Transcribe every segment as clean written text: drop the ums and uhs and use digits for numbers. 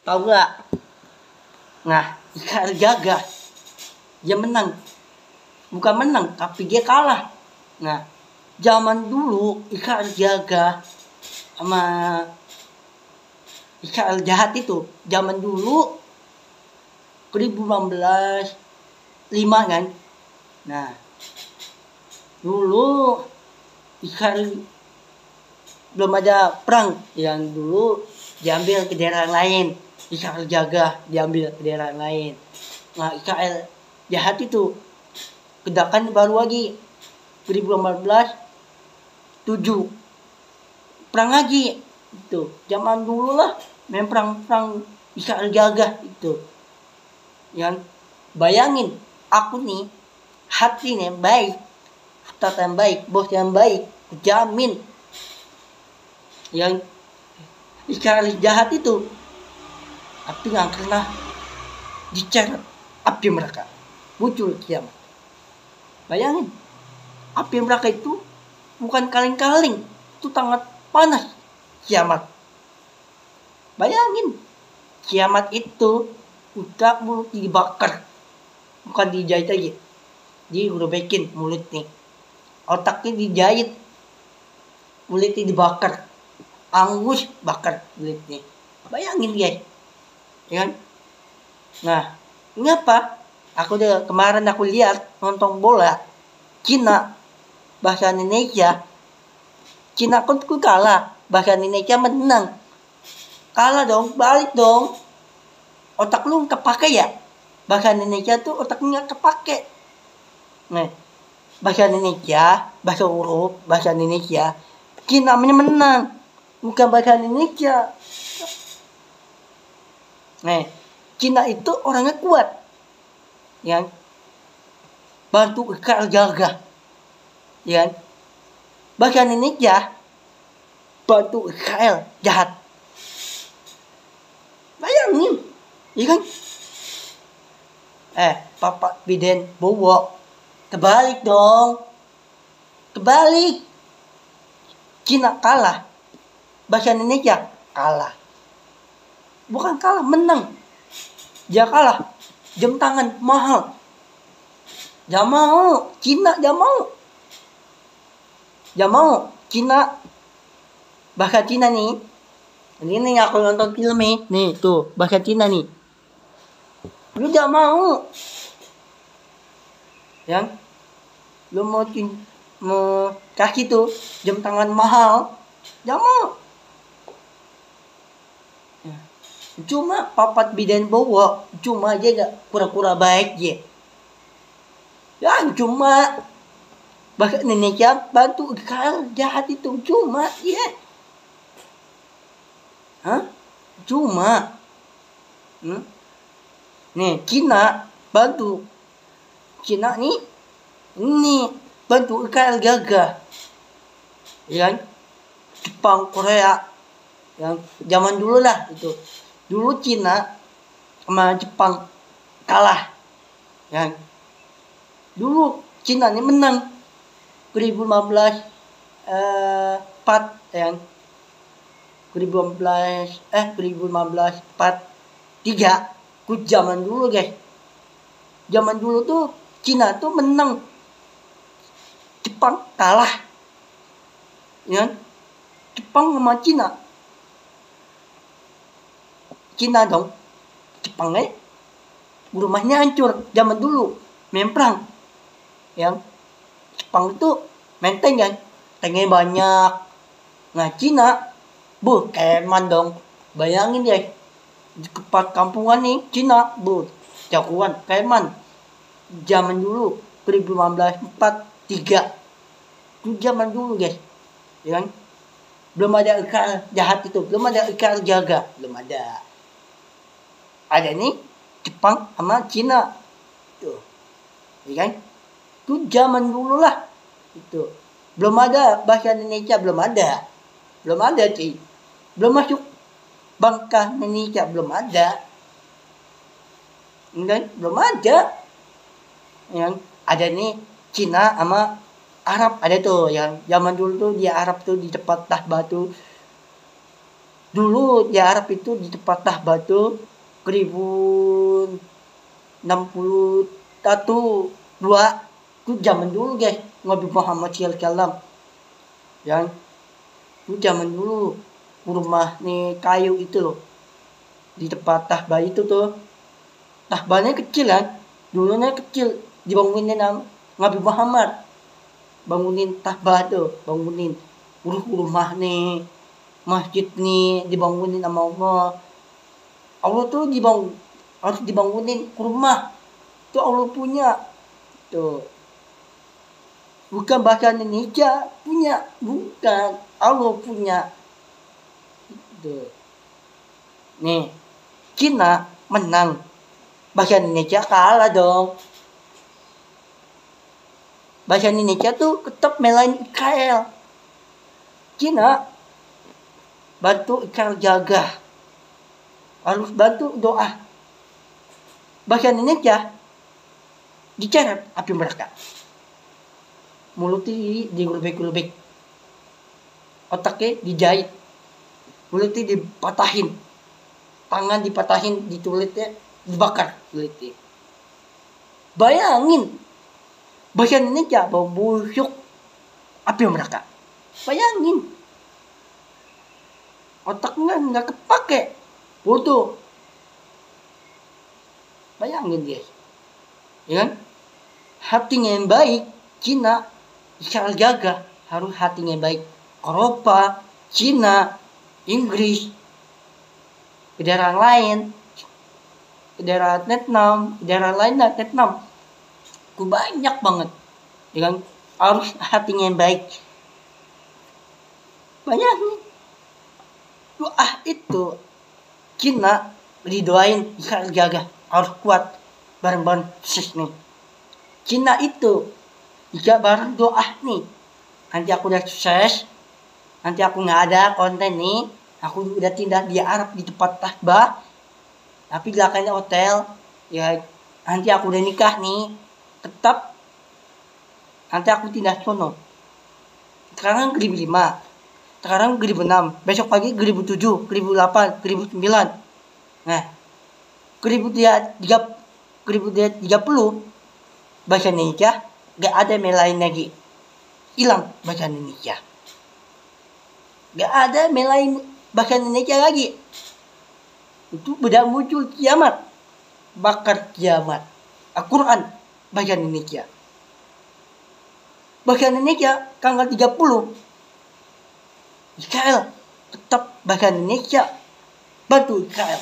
Tahu nggak? Nah, Israel Gagah dia menang, bukan menang tapi dia kalah. Nah, zaman dulu Israel Gagah sama Israel jahat itu zaman dulu 2015 5 kan. Nah, dulu Israel belum ada perang, yang dulu diambil ke daerah lain. Israel Gagah diambil ke daerah lain. Nah, Israel jahat itu kedakan baru lagi 2018 7 perang lagi itu. Zaman dulu lah main perang Israel Gagah itu. Yang bayangin aku nih hati nih baik, ustaz yang baik, bos yang baik, jamin yang Israel jahat itu api nggak pernah diceret api mereka muncul kiamat. Bayangin api mereka itu bukan kaleng-kaleng, itu sangat panas kiamat. Bayangin kiamat itu udah mulut dibakar, bukan dijahit aja, dirobekin mulut nih, otaknya dijahit, mulutnya dibakar, angus bakar mulutnya. Bayangin guys, ya kan? Nah, ini apa? Kemarin aku lihat nonton bola Cina bahasa Indonesia. Cina kan kalah, bahasa Indonesia menang. Kalah dong, balik dong. Otak lu kepake ya? Bahasa Indonesia tuh otaknya kepake. Nah, bahasa Indonesia, bahasa huruf, bahasa Indonesia, Cina menang, bukan bahasa Indonesia. Nah, Cina itu orangnya kuat, yang bantu Israel Gagah, ya. Bahasa Indonesia bantu Israel jahat. Bayangin, iya kan? Bapak Biden Bowo, kebalik dong, kebalik. Cina kalah, bahasa Indonesia kalah. Bukan kalah, menang. Dia kalah, jam tangan mahal. Dia mau, Cina dia mau. Dia mau, Cina. Bahasa Cina nih. Ini aku nonton film nih, tuh bahasa Cina nih. Lu dia mau. Yang lu mau kasih tuh jam tangan mahal. Dia mau. Cuma papat Biden Bowo, cuma aja gak pura-pura baik ya. Ya cuma bahasa Indonesia bantu Israel jahat itu cuma ya. Cuma nih Cina bantu. Cina nih ini bantu Israel Gagah. Ya, Jepang, Korea yang zaman dulu lah itu. Dulu Cina sama Jepang kalah. Yang dulu Cina ini menang 2015 4 yang 2015 4 3 ku zaman dulu guys. Zaman dulu tuh Cina tuh menang, Jepang kalah. Ya, Jepang sama Cina dong, Jepang rumahnya hancur zaman dulu main perang. Yang Jepang itu main tank kan, tanknya banyak. Nah Cina, keman dong. Bayangin deh, di tempat kampungan nih Cina, jagoan keman. Zaman dulu 2015 4 3 itu zaman dulu guys, ya kan? Belum ada Israel jahat itu, belum ada Israel Gagah, belum ada. Ada nih Jepang sama Cina tuh, ya kan? Itu zaman dulu lah itu. Belum ada bahasa Indonesia, belum ada cuy, belum masuk bangka Indonesia, belum ada, kan? Belum ada. Yang ada nih Cina sama Arab, ada tuh yang zaman dulu tuh di Arab tuh di tempat batu Dulu di Arab itu di tempat Tahba tuh 1061 dua itu zaman dulu guys, Nabi Muhammad SAW yang itu zaman dulu rumah nih kayu itu loh di tempat Tahba itu tuh. Tahbanya kecil kan, dulunya kecil, dibangunin sama Nabi Muhammad, bangunin Tahba tuh, bangunin rumah nih, masjid nih dibangunin sama Allah. Allah tuh harus dibangunin rumah tuh Allah punya tuh, bukan bahasa Indonesia punya, bukan Allah punya tuh. Nih Cina menang, bahasa Indonesia kalah dong. Bahasa Indonesia tuh tetap melain Israel. Cina bantu Israel jaga, harus bantu doa. Bahasa Indonesia diceret api mereka, mulutnya digulbek-gulbek, otaknya dijahit, mulutnya dipatahin, tangan dipatahin, ditulitnya dibakar kulitnya. Bayangin bahasa Indonesia bau busuk api mereka. Bayangin otaknya nggak kepake, bodoh. Bayangin guys, ya kan? Hatinya yang baik, Cina Israel jaga, harus hatinya yang baik. Eropa, Cina, Inggris, ke daerah lain, ke daerah Vietnam, ke daerah lain Vietnam, itu banyak banget, ya kan? Harus hatinya yang baik. Bayangin doa itu Cina didoain Israel jaga, harus kuat bareng-bareng nih. Cina itu jika bareng doa nih, nanti aku udah sukses, nanti aku nggak ada konten nih, aku udah tindak di Arab di tempat Tahba, tapi belakangnya hotel, ya nanti aku udah nikah nih, tetap nanti aku tindak sono. Sekarang 1005, sekarang 1006, besok pagi 1007, 1008, 1009. Nah, 1030 bahasa Indonesia gak ada melain lagi, hilang bahasa Indonesia, gak ada melain bahasa Indonesia lagi. Itu beda muncul kiamat, bakar kiamat. Al-Quran bahasa Indonesia, bahasa Indonesia tanggal 30 Israel tetap bahasa Indonesia, bantu Israel.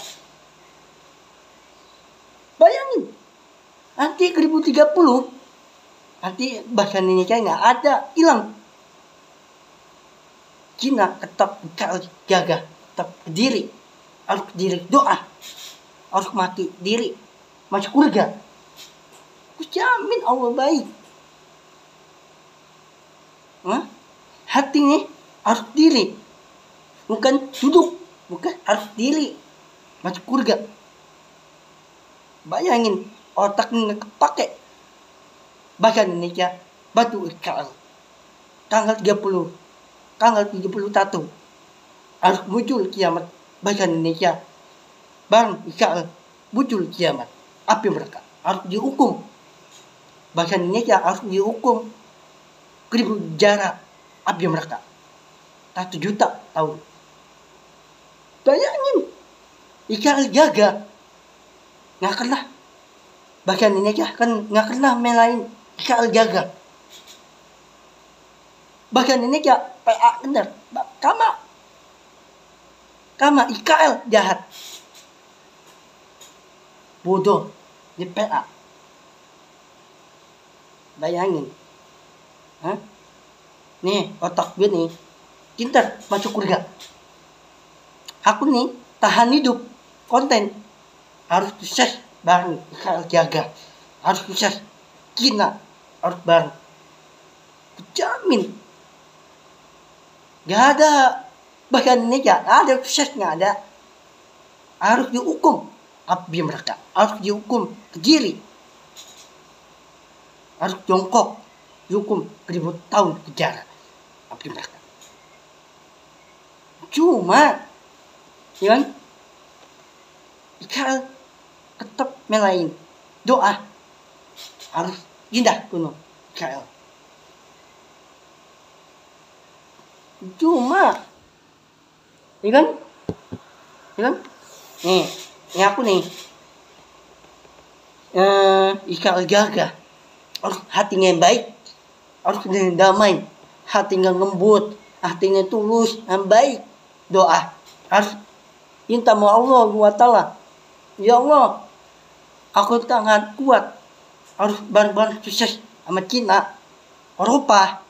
Bayangin nanti 2030 nanti bahasa Indonesia nggak ada, hilang. Cina tetap jaga, tetap diri, harus diri doa, harus mati diri, masuk surga. Aku jamin Allah baik. Hati nih harus diri, bukan duduk, bukan, harus diri, masuk surga. Bayangin otak nggak kepake, bahasa Indonesia batu Israel tanggal 30, tanggal 31 harus muncul kiamat. Bahasa Indonesia bareng Israel muncul kiamat, api mereka harus dihukum. Bahasa Indonesia harus dihukum 1000 jarak api mereka 1 juta tahun. Bayangin Israel jaga, nggak kena bahasa Indonesia kan, nggak kena melain Israel jaga. Bahasa Indonesia PA bener, kama Israel jahat, bodoh di PA. Bayangin, nih otak gue nih pintar masuk surga. Aku nih tahan hidup konten, harus sukses bareng Israel jaga, harus sukses Cina harus bareng. Jamin gak ada bahasa Indonesia, ada sukses nggak ada, harus dihukum api mereka, harus dihukum kejiri, harus jongkok, dihukum 1000 tahun penjara api mereka. Cuma ya kan? IKL tetap melain doa harus indah kuno IKL. Cuma, ya kan? Ya kan? Nih, ini aku nih. IKL jaga. Harus hatinya yang baik, harus damai, hatinya lembut, hatinya tulus, yang baik. Doa harus minta sama Allah SWT. Ya Allah, aku sangat kuat, harus bareng-bareng sukses sama Cina, Eropa,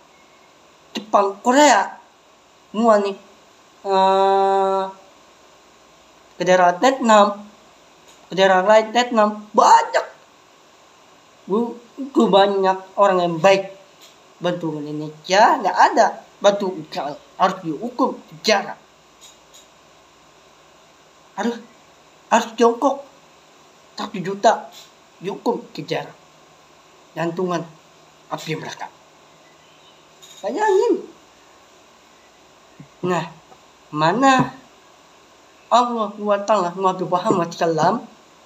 Jepang, Korea, semua nih. Ke daerah Vietnam, ke daerah lain Vietnam, banyak banyak orang yang baik. Bantu Indonesia nggak ada, bantu IKL harus dihukum penjara, harus jongkok 1 juta dihukum penjara, jantungan api mereka. Bayangin. Nah, mana Allah SWT Nabi Muhammad SAW,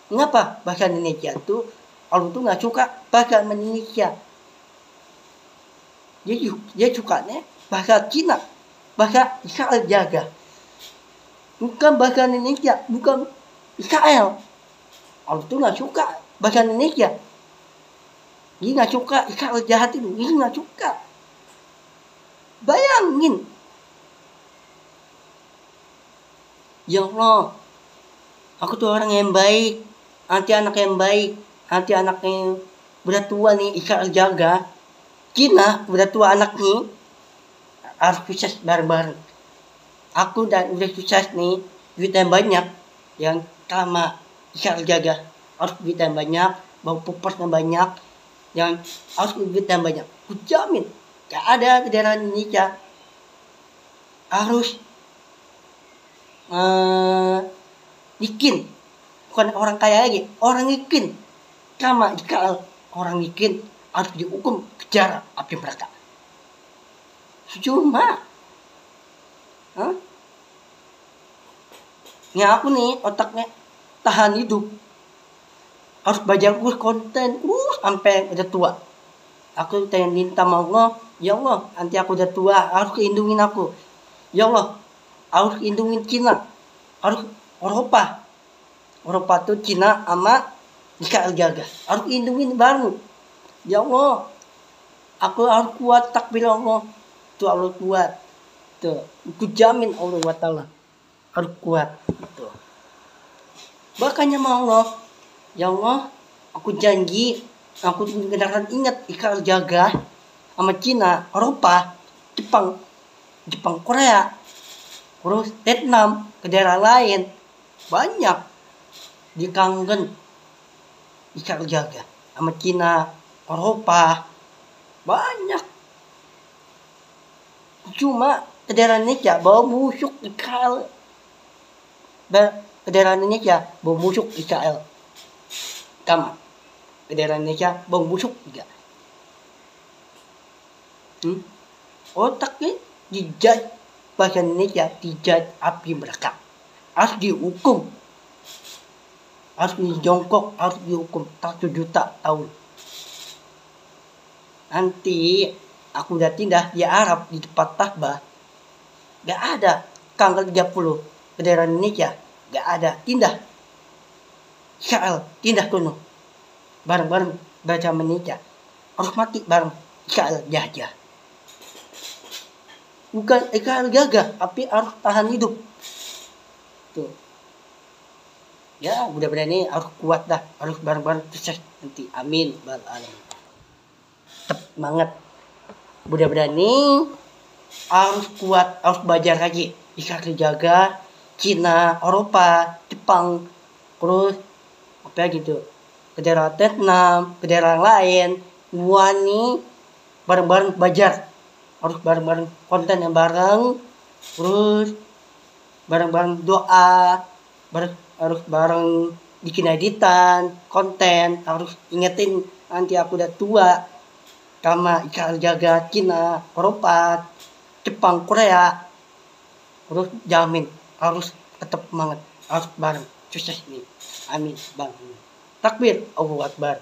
mengapa bahasa Indonesia itu Allah tuh nggak suka bahasa Indonesia. Dia sukanya bahasa Cina, bahasa Israel jaga, bukan bahasa Indonesia, bukan Israel. Allah tuh nggak suka bahasa Indonesia. Dia nggak suka Israel jahat itu, dia nggak suka. Bayangin. Ya Allah, aku tuh orang yang baik, nanti anak yang baik, nanti anak yang udah tua nih Israel jaga, Cina udah tua anaknya, harus sukses bareng-bareng. Aku dan udah sukses nih, duit yang banyak, yang sama Israel jaga, harus duit yang banyak, bau pupers yang banyak, yang harus duit yang banyak. Aku jamin, gak ada di daerah Indonesia harus miskin, bukan orang kaya lagi, orang miskin sama IKL. Orang miskin harus dihukum penjara api mereka. Cuma ini aku nih otaknya tahan hidup, harus belajar konten sampai udah tua. Aku tanya minta sama Allah, ya Allah, nanti aku udah tua harus lindungin aku. Ya Allah, harus lindungin Cina, harus Eropa tuh Cina sama IKL jaga, harus lindungin baru. Ya Allah, aku harus kuat, takbir Allah, tuh Allah kuat, tuh aku jamin Allah SWT harus kuat. Tuh. Makanya mau Allah, ya Allah, aku janji, aku beneran ingat IKL jaga sama Cina, Eropa, Jepang, Korea, terus Vietnam, ke daerah lain, banyak dikangen IKL jaga sama Cina, Eropa, banyak. Cuma ke daerah Indonesia bawa musuh IKL, ke daerah Indonesia bawa musuh IKL, sama ke daerah Indonesia bawa musuh juga. Otaknya dijat bahasa Indonesia, dijat api mereka, harus dihukum, harus dijongkok, harus dihukum 1 juta tahun. Nanti aku udah tindah di Arab di tempat Tahbah, gak ada tanggal 30 ke daerah Indonesia, gak ada tindah Israel, tindah kuno bareng-bareng baca Indonesia, harus mati bareng Israel jaga. Bukan IKL jaga, tapi harus tahan hidup. Tuh. Ya, mudah-mudahan ini harus kuat dah, harus bareng-bareng sukses nanti. Amin. Tetap semangat. Mudah-mudahan ini harus kuat, harus belajar lagi. IKL jaga, Cina, Eropa, Jepang, terus apa gitu. Ke daerah Vietnam, ke daerah lain, gua nih bareng-bareng belajar. Harus bareng-bareng konten yang bareng, terus bareng-bareng doa, harus bareng bikin editan, konten, harus ingetin nanti aku udah tua, sama IKL jaga Cina, Eropa, Jepang, Korea, terus jamin harus tetap semangat, harus bareng sukses nih. Amin bang. Takbir, Allahu Akbar.